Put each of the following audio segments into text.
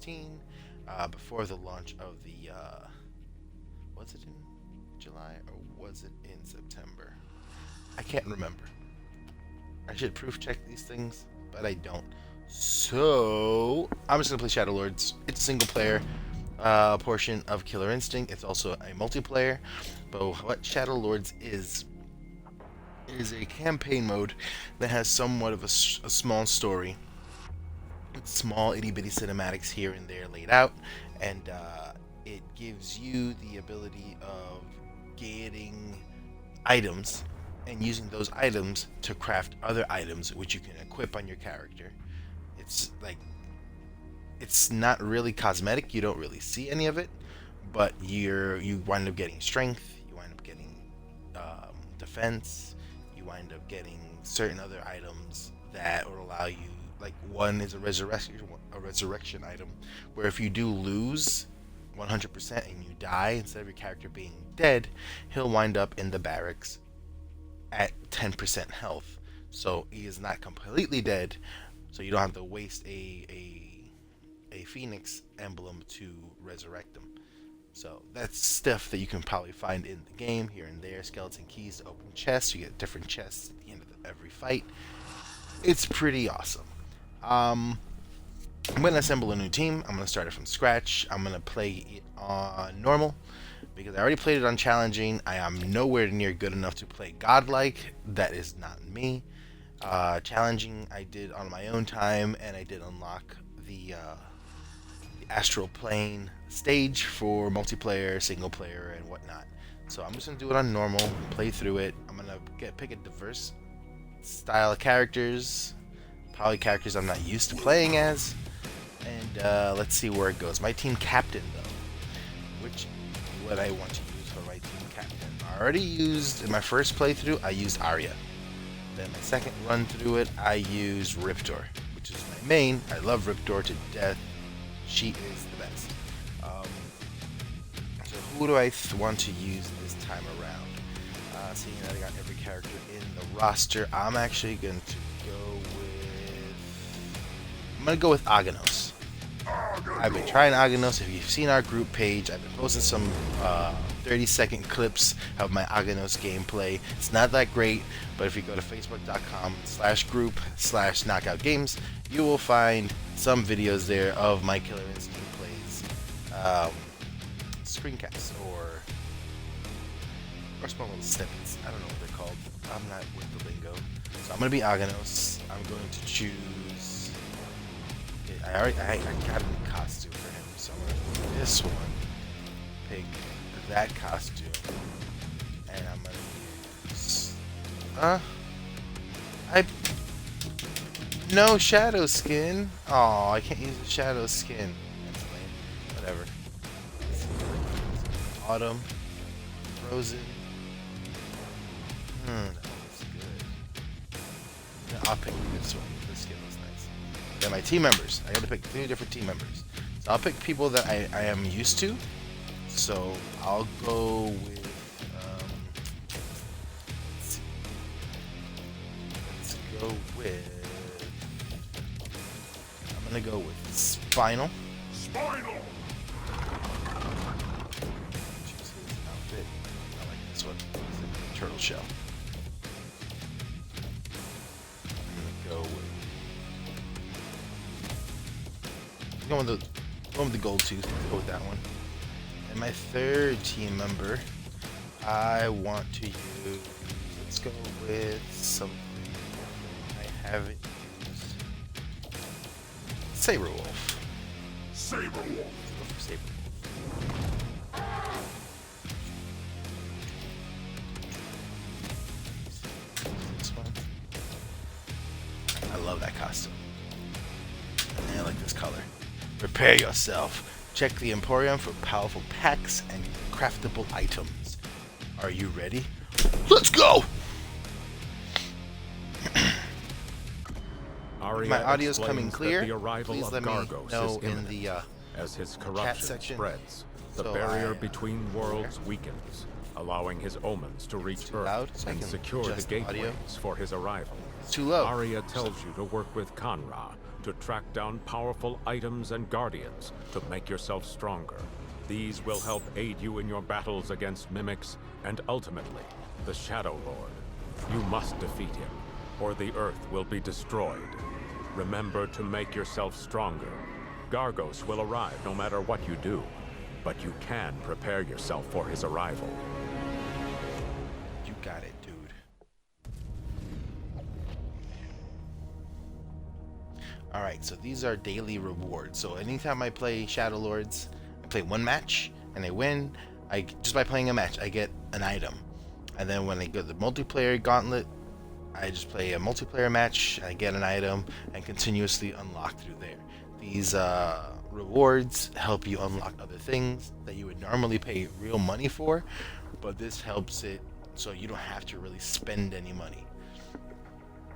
2015, before the launch of the, was it in July or was it in September? I can't remember. I should proof check these things, but I don't. So I'm just gonna play Shadow Lords. It's a single player portion of Killer Instinct. It's also a multiplayer. But what Shadow Lords is a campaign mode that has somewhat of a small story. It's small itty bitty cinematics here and there laid out, and it gives you the ability of getting items and using those items to craft other items which you can equip on your character. It's like, it's not really cosmetic, you don't really see any of it, but you wind up getting strength, you wind up getting defense, you wind up getting certain other items that will allow you, like one is a resurrection item where if you do lose 100% and you die, instead of your character being dead, he'll wind up in the barracks at 10% health. So he is not completely dead, so you don't have to waste a phoenix emblem to resurrect him. So that's stuff that you can probably find in the game here and there. Skeleton keys to open chests. You get different chests at the end of every fight. It's pretty awesome. I'm going to assemble a new team. I'm going to start it from scratch. I'm going to play it on normal because I already played it on challenging. I am nowhere near good enough to play godlike. That is not me. Challenging I did on my own time, and I did unlock the astral plane stage for multiplayer, single player, and whatnot. So I'm just going to do it on normal, play through it. I'm going to pick a diverse style of characters, probably characters I'm not used to playing as, and let's see where it goes. My team captain, though, which what I want to use for my team captain. I already used, in my first playthrough, I used Arya. Then my second run through it, I used Riptor, which is my main. I love Riptor to death. She is the best. So who do I want to use this time around? Seeing that I got every character in the roster, I'm actually going to go with Aghanos. I've been trying Aghanos. If you've seen our group page, I've been posting some 30-second clips of my Aghanos gameplay. It's not that great, but if you go to facebook.com/group/knockoutgames, you will find some videos there of my Killer Instinct plays, screencasts or small little snippets. I don't know what they're called. I'm not with the lingo. So I'm going to be Aghanos. I'm going to choose... I got a costume for him, so I'm going to pick this one, pick that costume, and I'm going to use... No shadow skin. Oh, I can't use the shadow skin. That's lame. Whatever. Autumn. Frozen. That looks good. Yeah, I'll pick this one. This skin looks nice. Then my team members. I gotta pick 3 different team members. So I'll pick people that I am used to. So I'll go with... let's go with... I'm gonna go with Spinal. Choose his outfit. I like this one. Turtle shell. I'm gonna go with the gold tooth. Go with that one. And my third team member, I want to use. Let's go with something I haven't used. Saberwolf. Saberwolf. This one. I love that costume. And I like this color. Prepare yourself. Check the Emporium for powerful packs and craftable items. Are you ready? Let's go! My audio's coming clear. Please let me know in the as his chat corruption section. spreads. The So barrier between worlds weakens, allowing his omens to reach too Earth loud, so I and can secure the adjust the audio. gateways for his arrival. It's too low. Arya tells you to work with Kanra to track down powerful items and guardians to make yourself stronger. These will help aid you in your battles against mimics and ultimately the Shadow Lord. You must defeat him, or the Earth will be destroyed. Remember to make yourself stronger. Gargos will arrive no matter what you do, but you can prepare yourself for his arrival. You got it, dude. Alright, so these are daily rewards. So anytime I play Shadow Lords, I play one match and I win. Just by playing a match, I get an item. And then when I go to the multiplayer gauntlet, I just play a multiplayer match, I get an item, and continuously unlock through there. These rewards help you unlock other things that you would normally pay real money for, but this helps it so you don't have to really spend any money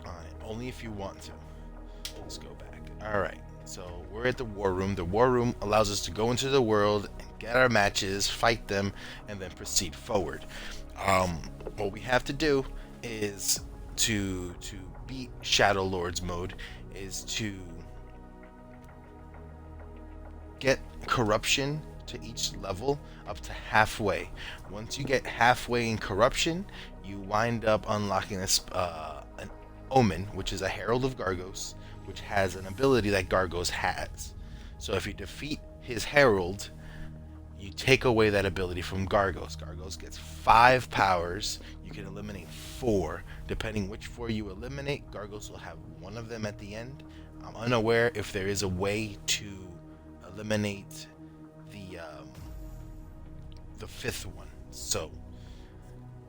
on it, only if you want to. Let's go back. Alright, so we're at the war room. The war room allows us to go into the world and get our matches, fight them, and then proceed forward. What we have to do is to beat Shadow Lords mode is to get corruption to each level up to halfway. Once you get halfway in corruption, you wind up unlocking this an Omen, which is a Herald of Gargos, which has an ability that Gargos has. So if you defeat his Herald, you take away that ability from Gargos. Gargos gets 5 powers. You can eliminate 4. Depending which 4 you eliminate, Gargos will have one of them at the end. I'm unaware if there is a way to eliminate the 5th one. So,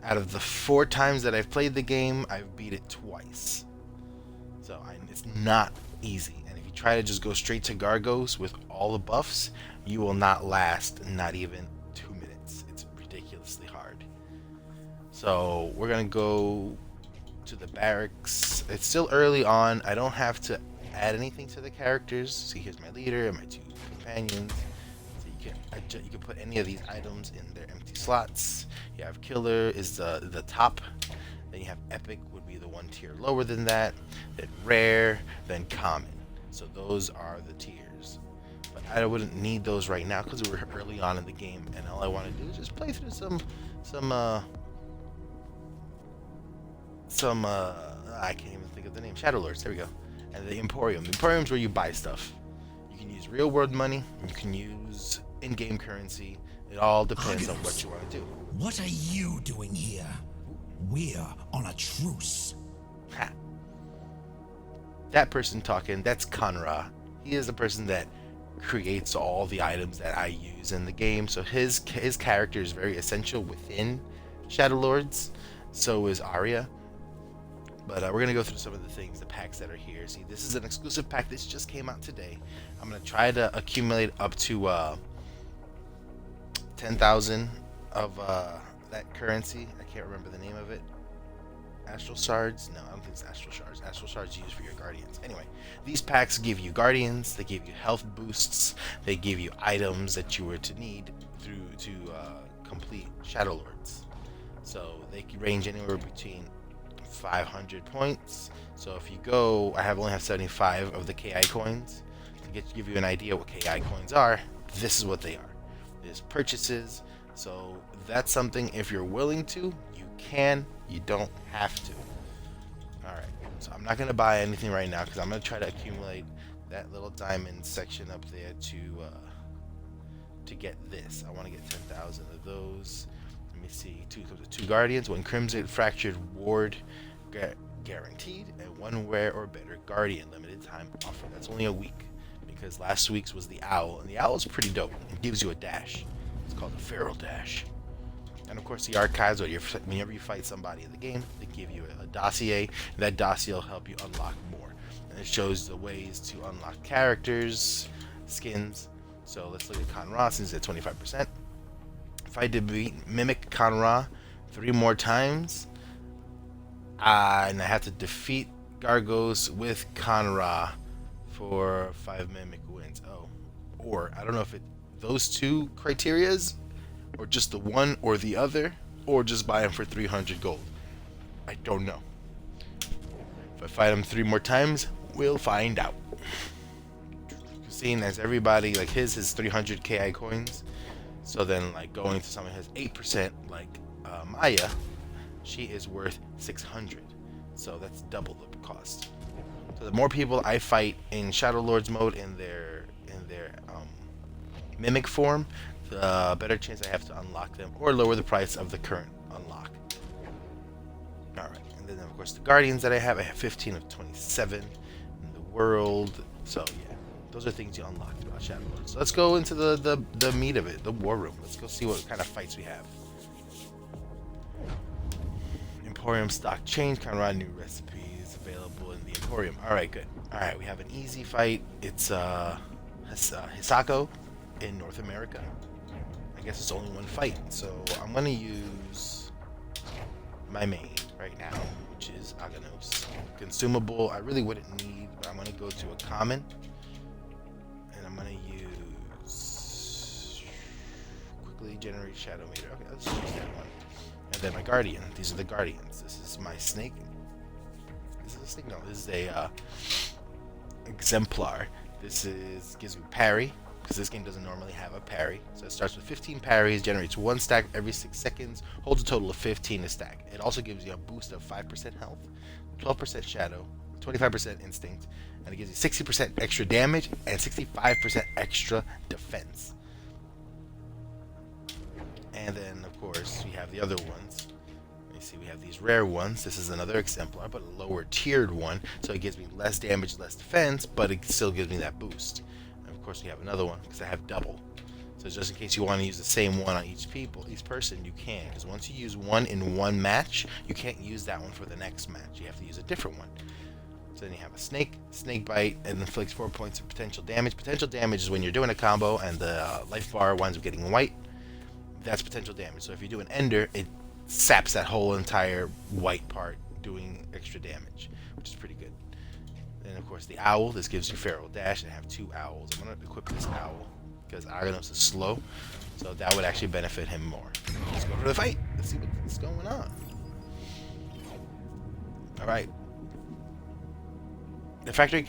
out of the 4 times that I've played the game, I've beat it twice. So it's not easy. And if you try to just go straight to Gargos with all the buffs, you will not last not even 2 minutes. It's ridiculously hard. So we're gonna go to the barracks. It's still early on. I don't have to add anything to the characters. See, here's my leader and my 2 companions. So you can put any of these items in their empty slots. You have killer is the top. Then you have epic would be the one tier lower than that. Then rare. Then common. So those are the tiers. But I wouldn't need those right now because we're early on in the game, and all I want to do is just play through some I can't even think of the name. Shadow Lords. There we go. And the Emporium. The Emporium's where you buy stuff. You can use real world money. You can use in-game currency. It all depends on what you want to do. What are you doing here? We're on a truce. Ha. That person talking, that's Kanra. He is the person that creates all the items that I use in the game. So his character is very essential within Shadow Lords. So is Arya. But we're going to go through some of the things, the packs that are here. See, this is an exclusive pack. This just came out today. I'm going to try to accumulate up to 10,000 of that currency. I can't remember the name of it. Astral Shards? No, I don't think it's Astral Shards. Astral Shards used for your Guardians. Anyway, these packs give you Guardians. They give you health boosts. They give you items that you were to need to complete Shadow Lords. So they can range anywhere between 500 points. So if you go, I only have 75 of the KI coins. To give you an idea what KI coins are, this is what they are. There's purchases. So that's something, if you're willing to, you can. You don't have to. Alright, so I'm not going to buy anything right now because I'm going to try to accumulate that little diamond section up there to get this. I want to get 10,000 of those. Let me see. 2 Guardians, 1 Crimson Fractured Ward guaranteed, and 1 Rare or Better Guardian limited time offer. That's only a week because last week's was the Owl, and the Owl is pretty dope. It gives you a dash. It's called the Feral Dash. And of course the archives, whenever you fight somebody in the game, they give you a dossier, and that dossier will help you unlock more. And it shows the ways to unlock characters, skins. So let's look at Kanra since it's at 25%. If I did mimic Kanra 3 more times, and I have to defeat Gargos with Kanra for 5 mimic wins. Oh, or I don't know if those 2 criterias, or just the one or the other, or just buy them for 300 gold. I don't know. If If I fight him 3 more times, we'll find out. Seeing as everybody, like his is 300 KI coins, so then like going to someone who has 8% like Maya, she is worth 600. So that's double the cost. So the more people I fight in Shadow Lords mode in their mimic form, the better chance I have to unlock them or lower the price of the current unlock. Alright, and then of course the Guardians that I have 15 of 27 in the world. So yeah, those are things you unlock throughout Shadow Lords. So let's go into the meat of it, the war room. Let's go see what kind of fights we have. Emporium stock change, Conrad new recipes available in the Emporium. Alright, good. Alright, we have an easy fight. It's Socko in North America. I guess it's only one fight, so I'm gonna use my main right now, which is Aganos. Consumable, I really wouldn't need, but I'm gonna go to a common, and I'm gonna use quickly generate shadow meter. Okay, let's use that one. And then my guardian. These are the guardians. This is my snake. This is a snake. No, this is a exemplar. This gives me parry, because this game doesn't normally have a parry. So it starts with 15 parries, generates 1 stack every 6 seconds, holds a total of 15 a stack. It also gives you a boost of 5% health, 12% shadow, 25% instinct, and it gives you 60% extra damage and 65% extra defense. And then, of course, we have the other ones. Let me see, we have these rare ones. This is another exemplar, but a lower tiered one. So it gives me less damage, less defense, but it still gives me that boost. And of course, we have another one, because I have double. So just in case you want to use the same one on each person, you can. Because once you use one in one match, you can't use that one for the next match. You have to use a different one. So then you have a snake bite, and inflicts 4 points of potential damage. Potential damage is when you're doing a combo, and the life bar winds up getting white. That's potential damage. So if you do an ender, it saps that whole entire white part, doing extra damage, which is pretty good. Then of course the owl. This gives you feral dash. I have 2 owls. I'm gonna equip this owl because Aganos is slow, so that would actually benefit him more. Let's go for the fight. Let's see what's going on. All right. The factory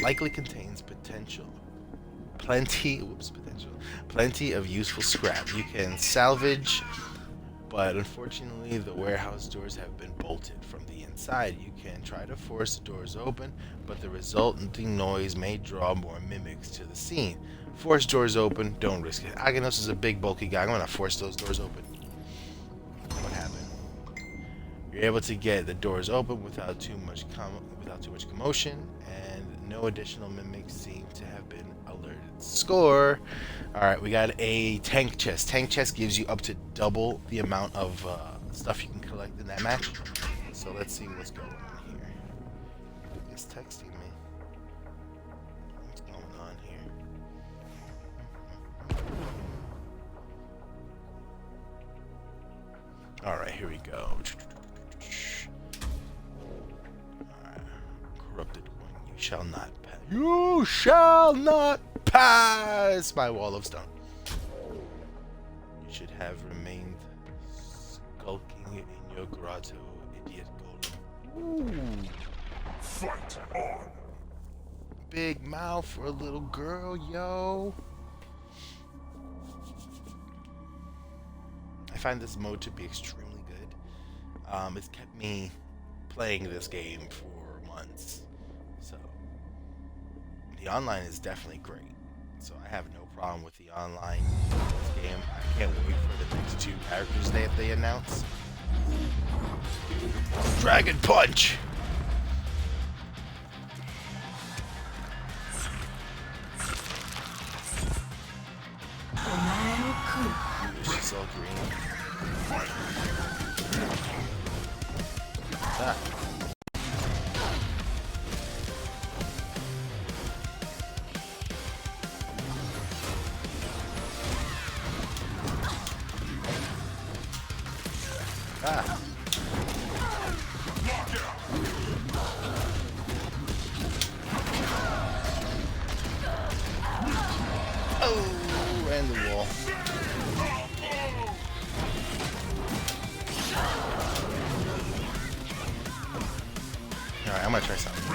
likely contains plenty of useful scrap. You can salvage, but unfortunately the warehouse doors have been bolted from the inside. You can try to force the doors open, but the resulting noise may draw more mimics to the scene. Force doors open, don't risk it. Aganos is a big bulky guy. I'm gonna force those doors open. What happened? You're able to get the doors open without too much commotion, and no additional mimics seem to have been alerted. Score! Alright, we got a tank chest. Tank chest gives you up to double the amount of stuff you can collect in that match. So let's see what's going on here. It's texting me. What's going on here? Alright, here we go. Corrupted one, you shall not pass. You shall not pass my wall of stone. You should have remained skulking in your grotto, idiot golem. Ooh. Fight on! Big mouth for a little girl, yo. I find this mode to be extremely good. It's kept me playing this game for months. So the online is definitely great. So I have no problem with the online in this game. I can't wait for the next 2 characters that they announce. Dragon Punch! She's all green. Ah. Ah. Oh, and the wall. Alright, I'm might try something.